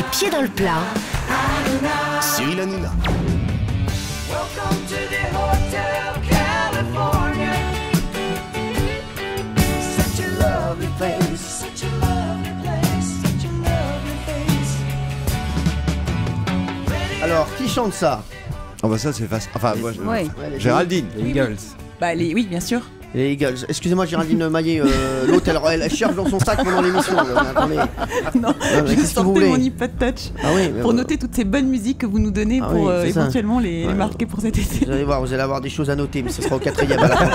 Les pieds dans le plat. Cyril Hanouna. Welcome to the Hotel California. Such a lovely place, such a lovely place, such a lovely place. Alors, qui chante ça? Oh bah ça c'est facile. Enfin moi je... Ouais. Géraldine. Les Eagles. Bah, oui, bien sûr. Les Eagles. Excusez-moi, Géraldine Maillet, l'autre, elle cherche dans son sac pendant l'émission. Attendez. Non, mais je qu'est-ce que vous sortais voulez? mon iPod Touch Ah oui, pour noter toutes ces bonnes musiques que vous nous donnez Ah pour oui, c'est ça. éventuellement les Ouais. marquer pour cet été. Vous allez voir, vous allez avoir des choses à noter, mais ce sera au 4e à la fin.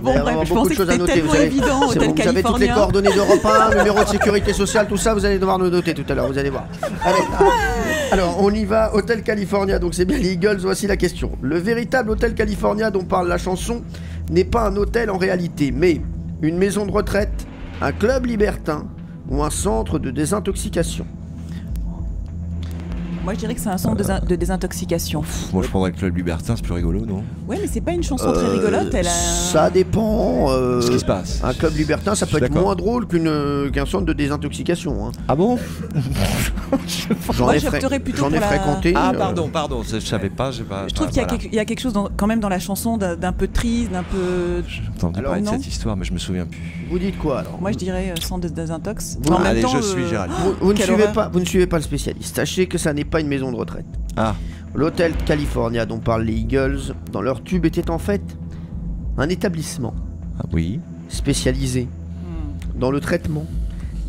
Bon, Vous allez bref, avoir je beaucoup pensais de que choses à c'était noter. tellement Vous avez- évident, c'est Hôtel bon, vous avez toutes les California. coordonnées d'Europe 1, numéro de sécurité sociale, tout ça, vous allez devoir nous noter tout à l'heure, vous allez voir. Allez, alors, on y va, Hôtel California, donc c'est bien les Eagles, voici la question. Le véritable Hôtel California dont parle la chanson n'est pas un hôtel en réalité, mais une maison de retraite, un club libertin ou un centre de désintoxication. Moi, je dirais que c'est un centre de désintoxication. Moi je prendrais le club libertin, c'est plus rigolo non? Ouais, mais c'est pas une chanson très rigolote. Elle a... Ça dépend. Ce qui se passe. Un club libertin, ça Je peut suis être d'accord. moins drôle qu'un centre de désintoxication. Hein. Ah bon? Moi, j'opterais plutôt j'en ai pour la- fréquenté. Ah pardon, je savais pas, j'ai pas... Je trouve qu'il y a quelque chose quand même dans la chanson d'un peu triste, d'un peu... J'ai entendu Alors, parler de non. cette histoire mais je me souviens plus. Vous dites quoi alors? Moi, je dirais centre de désintox. Vous- En même Allez, temps, je suis Géraldine. Vous ne quelle suivez horreur. vous ne suivez pas le spécialiste. Sachez que ça n'est pas une maison de retraite. Ah, L'hôtel California dont parlent les Eagles, dans leur tube, était en fait un établissement ah oui. spécialisé dans le traitement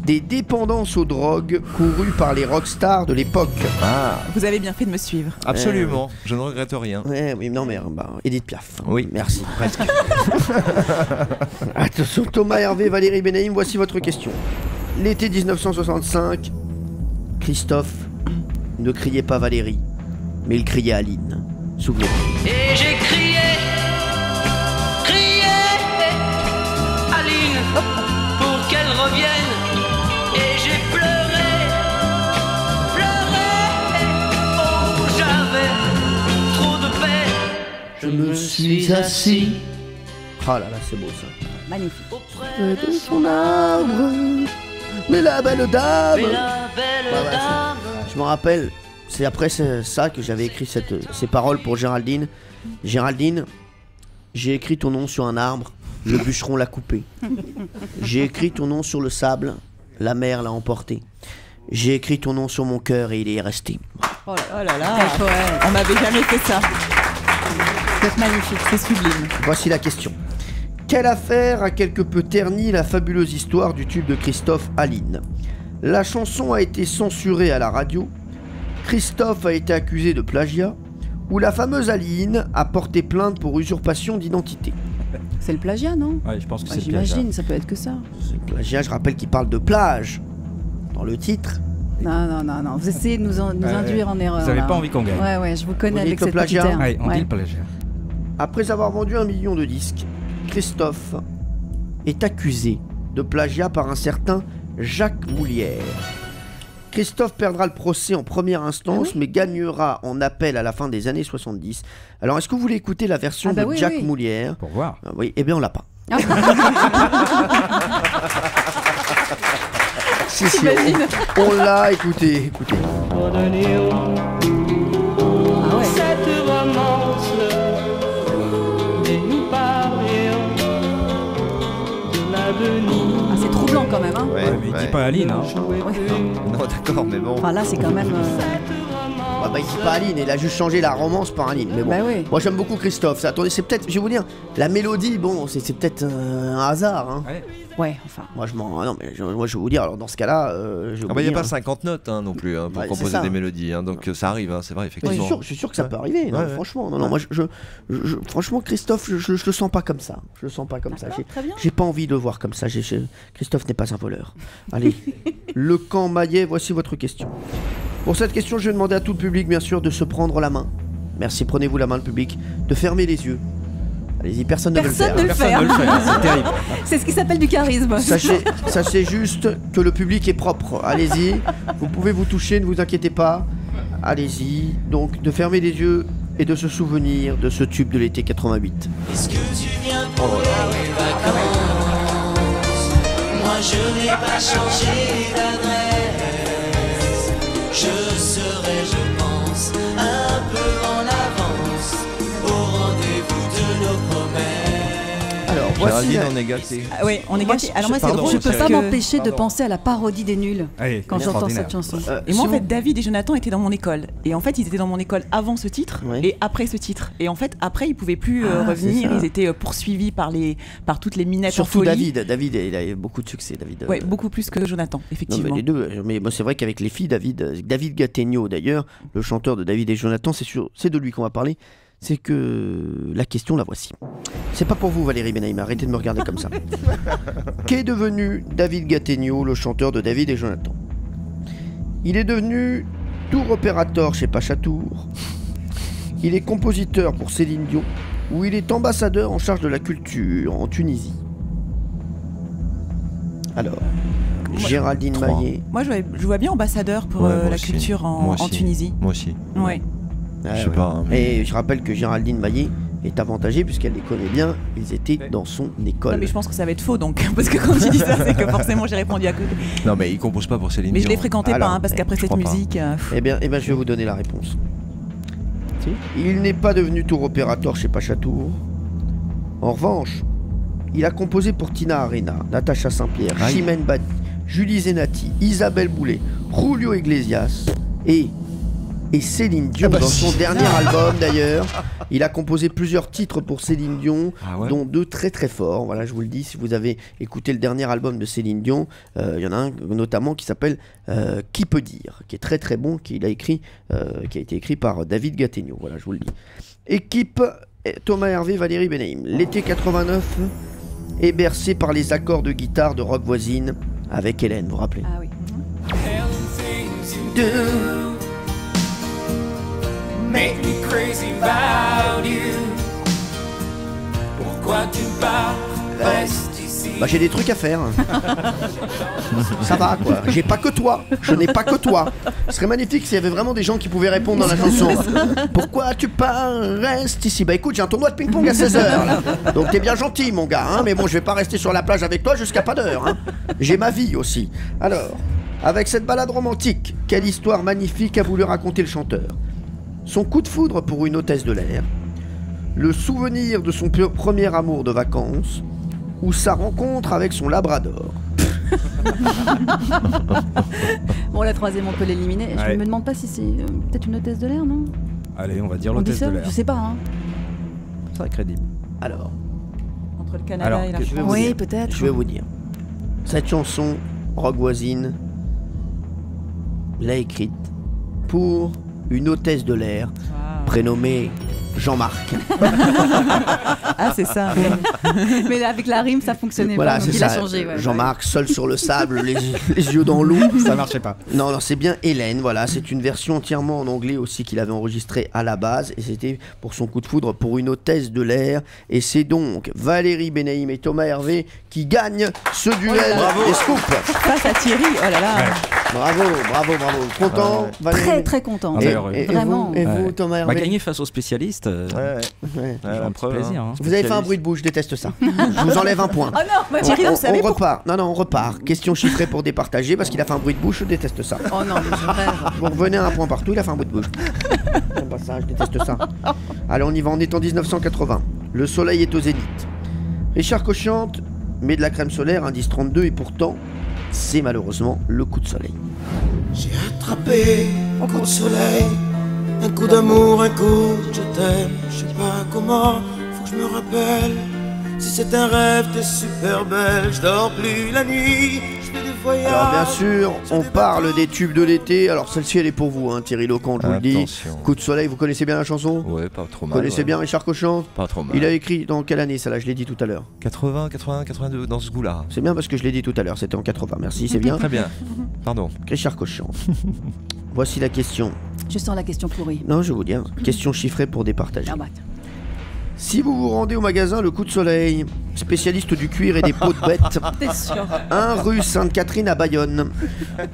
des dépendances aux drogues courues par les rockstars de l'époque. Ah, Vous avez bien fait de me suivre. absolument, je ne regrette rien. Ouais, oui, non mais Edith Piaf. Oui. Merci. Presque. Attention, Thomas Hervé, Valérie Benaïm, voici votre question. L'été 1965, Christophe ne criait pas Valérie, mais il criait Aline. Souvenez-vous. Et j'ai crié, Aline, pour qu'elle revienne. Et j'ai pleuré, oh j'avais trop de peine. Je me suis assis. Ah là là, c'est beau ça. Magnifique. Auprès De son arbre, mais la belle dame. de la belle Ouais, ouais, dame. Je me rappelle, c'est après ça que j'avais écrit ces paroles pour Géraldine. Géraldine, j'ai écrit ton nom sur un arbre, le bûcheron l'a coupé. J'ai écrit ton nom sur le sable, la mer l'a emporté. J'ai écrit ton nom sur mon cœur et il y est resté. Oh là là, on m'avait jamais fait ça. C'est magnifique, c'est sublime. Voici la question. Quelle affaire a quelque peu terni la fabuleuse histoire du tube de Christophe Aline? La chanson a été censurée à la radio, Christophe a été accusé de plagiat, ou la fameuse Aline a porté plainte pour usurpation d'identité. C'est le plagiat, non? Ouais, je pense que c'est le piège. J'imagine, ça peut être que ça. C'est plagiat, je rappelle qu'il parle de plage dans le titre. Non, vous essayez de nous induire en erreur. Vous avez là. pas envie qu'on gagne. Ouais, je vous connais Vous avec dites le cette plagiat petite air. Allez, on Ouais. dit le plagiat. Après avoir vendu 1 million de disques, Christophe est accusé de plagiat par un certain Jacques Moulière. Christophe perdra le procès en première instance, mais gagnera en appel à la fin des années 70. Alors, est-ce que vous voulez écouter la version de oui, Jacques oui. Moulière? Pour voir. Oui, eh bien on l'a pas. Ah. Si, T'imagines on l'a, écoutez. Ah ouais. Cette romance et nous parlions de l'avenir. Ah, c'est troublant quand même, hein. Ouais, Mais il dit pas Aline, hein. Non d'accord, mais bon. Enfin là, c'est quand même. Ah bah il dit pas Aline, il a juste changé la romance par Aline. Mais bon, Bah oui. moi j'aime beaucoup Christophe. Ça, attendez, c'est peut-être, je vais vous dire, la mélodie, bon, c'est peut-être un hasard. Hein. Ouais. Ouais, enfin. Moi je m'en, non mais moi je vais vous dire. Alors dans ce cas-là, je vais Ah vous bah il n'y a dire, pas 50 notes hein, non plus hein, pour Ouais, c'est composer ça. des mélodies, hein, donc ça arrive, hein, c'est vrai Ouais, effectivement. je suis sûr que ça peut arriver. Non, Ouais, ouais. franchement, non, moi franchement Christophe, je le sens pas comme ça. Je le sens pas comme ça. Très bien. J'ai pas envie de le voir comme ça. Christophe n'est pas un voleur. Allez, le camp Maillet, voici votre question. Pour cette question, je vais demander à tout le public, bien sûr, de se prendre la main. Merci, prenez-vous la main, le public. De fermer les yeux. Allez-y, personne ne veut le Personne ne faire. le Personne fait. ne le fait, hein, c'est terrible. C'est ce qui s'appelle du charisme. Sachez juste que le public est propre. Allez-y, vous pouvez vous toucher, ne vous inquiétez pas. Allez-y, donc de fermer les yeux et de se souvenir de ce tube de l'été 88. Est-ce que tu viens pour les vacances? Moi je n'ai pas changé d'adresse. Géraldine, on est gâtés. Ah, oui, on est gâtés. Alors moi, c'est Pardon, drôle Je peux parce pas que... m'empêcher de Pardon. penser à la parodie des nuls Allez, quand j'entends cette extraordinaire. chanson. Et moi, en si fait, vous- David et Jonathan étaient dans mon école. Et en fait, ils étaient dans mon école avant ce titre Ouais. et après ce titre. Et en fait, après, ils pouvaient plus Ah, revenir. c'est ça. Ils étaient poursuivis par toutes les minettes Surtout en folie. David, il a eu beaucoup de succès, David. Ouais, beaucoup plus que Jonathan, Non, effectivement. mais les deux. Mais bon, c'est vrai qu'avec les filles, David Gattegno d'ailleurs, le chanteur de David et Jonathan, c'est de lui qu'on va parler. C'est que la question, la voici. C'est pas pour vous, Valérie Benaïm, arrêtez de me regarder comme ça. Qu'est devenu David Gattegno, le chanteur de David et Jonathan? Il est devenu tour opérateur chez Pachatour. Il est compositeur pour Céline Dion, où il est ambassadeur en charge de la culture en Tunisie. Alors, Géraldine Trois. Maillet. Moi, je vois bien ambassadeur pour Ouais, moi la aussi. culture Moi en aussi. Tunisie. Moi aussi. Ouais. Je sais pas. hein, mais- Et je rappelle que Géraldine Maillet est avantagée puisqu'elle les connaît bien. Ils étaient dans son école. Non, mais je pense que ça va être faux donc, parce que quand tu dis ça, c'est que forcément j'ai répondu à côté. Non, mais il compose pas pour Céline Mais je Dion. l'ai fréquenté Alors, pas, hein, parce qu'après je cette crois pas. musique. Eh bien, je vais vous donner la réponse. Il n'est pas devenu tour opérateur chez Pachatour. En revanche, il a composé pour Tina Arena, Natacha Saint-Pierre, Aïe. Chimène Badi, Julie Zenati, Isabelle Boulay, Julio Iglesias et Céline Dion dans son dernier album d'ailleurs. Il a composé plusieurs titres pour Céline Dion, Ah ouais dont deux très très forts. Voilà, je vous le dis, si vous avez écouté le dernier album de Céline Dion, il y en a un notamment qui s'appelle Qui peut dire, qui est très très bon, qui a été écrit par David Gattegno. Voilà, je vous le dis. Équipe Thomas Hervé, Valérie Benaïm. L'été 89 est bercé par les accords de guitare de Rock Voisine avec Hélène, vous vous rappelez? Ah oui. Make me crazy about you. Pourquoi tu pars? Reste ici. Bah j'ai des trucs à faire. Ça va quoi. J'ai pas que toi. Je n'ai pas que toi. Ce serait magnifique s'il y avait vraiment des gens qui pouvaient répondre dans la chanson. Pourquoi tu pars? Reste ici. Bah écoute, j'ai un tournoi de ping-pong à 16h là. Donc t'es bien gentil mon gars, hein, mais bon je vais pas rester sur la plage avec toi jusqu'à pas d'heure. Hein. J'ai ma vie aussi. Alors, avec cette balade romantique, quelle histoire magnifique a voulu raconter le chanteur? Son coup de foudre pour une hôtesse de l'air, le souvenir de son premier amour de vacances, ou sa rencontre avec son labrador. Bon, la troisième, on peut l'éliminer. Je Ouais. me demande pas si c'est peut-être une hôtesse de l'air, non? Allez, on va dire On dit l'hôtesse ça? de l'air. Je sais pas, hein. Ça va être crédible. Alors, Entre le Canada Alors, et la je vais France. vous Oui, dire. peut-être. Je vais vous dire. Cette chanson, Rock Voisine, l'a écrite pour une hôtesse de l'air prénommée Jean-Marc. Ah, c'est ça. Mais là, avec la rime, ça fonctionnait Voilà, pas. Donc c'est il a ça. changé. Ouais. Jean-Marc, seul sur le sable, les yeux dans l'eau. Ça marchait pas. Non, c'est bien Hélène, voilà, c'est une version entièrement en anglais aussi qu'il avait enregistrée à la base, et c'était pour son coup de foudre pour une hôtesse de l'air, et c'est donc Valérie Benaïm et Thomas Hervé qui gagnent ce duel des scoops. Face à Thierry, oh là là. Bravo. Content, Valérie? Très, très contente. Ah, Et, d'ailleurs, et Vraiment. vous, et vous, Ouais. Thomas On Hervé? va gagner face aux spécialistes. Ouais. Ouais, un la petit preuve, plaisir. Hein. Vous avez fait un bruit de bouche, je déteste ça. Je vous enlève un point. Oh non, bah, Thierry, on savait on pas. repart. Non, on repart. Question chiffrée pour départager parce qu'il a fait un bruit de bouche, je déteste ça. Oh non, mais je rêve. Vous revenez à un point partout, il a fait un bruit de bouche. J'aime pas ça, je déteste ça. Allez, on y va, on est en 1980. Le soleil est au zénith. Richard Cochante met de la crème solaire, indice 32, et pourtant, c'est malheureusement le coup de soleil. J'ai attrapé un coup de soleil, un coup d'amour, un coup de je t'aime. Je sais pas comment, faut que je me rappelle. Si c'est un rêve, t'es super belle. Je dors plus la nuit, je fais des voyages. Alors bien sûr, on parle des tubes de l'été. Alors celle-ci, elle est pour vous, hein, Thierry Locan, je vous le dis. Attention. Coup de soleil, vous connaissez bien la chanson? Ouais, pas trop Vous mal. connaissez ouais. bien Richard Cochante? Pas trop mal. Il a écrit dans quelle année, ça là? Je l'ai dit tout à l'heure. 80, 81, 82, dans ce goût-là. C'est bien parce que je l'ai dit tout à l'heure, c'était en 80. Merci, c'est bien. Très bien. Pardon. Richard Cochante. Voici la question. Je sens la question pourrie. Non, je vais vous dire. Question chiffrée pour départager. Ah bah. Si vous vous rendez au magasin Le Coup de Soleil, spécialiste du cuir et des peaux de bêtes, T'es sûr? 1 rue Sainte-Catherine à Bayonne,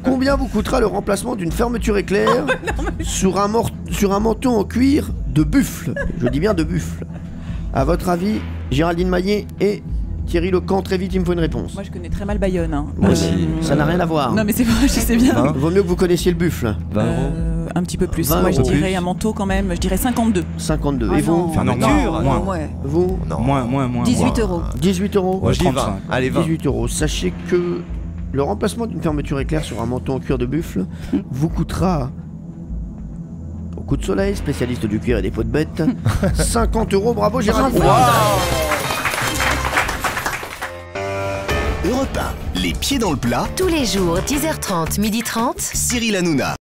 combien vous coûtera le remplacement d'une fermeture éclair sur un manteau en cuir de buffle? Je dis bien de buffle. À votre avis, Géraldine Maillet et Thierry Lecan, très vite, il me faut une réponse. Moi, je connais très mal Bayonne. Hein. Moi aussi. Ça n'a rien à voir. Non, mais c'est vrai, je sais bien. Hein Vaut mieux que vous connaissiez le buffle. 20 euros. un petit peu plus. 20 Moi, je euros. dirais un manteau quand même, je dirais 52. 52. Ah Et vous non. Fermeture. Moins. Ouais. Vous Non. Moins. 18 euros. 18 euros. Moi, je dis 35. 20. Allez, 20. 18 euros. Sachez que le remplacement d'une fermeture éclair sur un manteau en cuir de buffle vous coûtera, au coup de soleil, spécialiste du cuir et des peaux de bête, 50 euros. Bravo Géraldine. Europe 1, les pieds dans le plat, Tous les jours, 10h30, 12h30. Cyril Hanouna.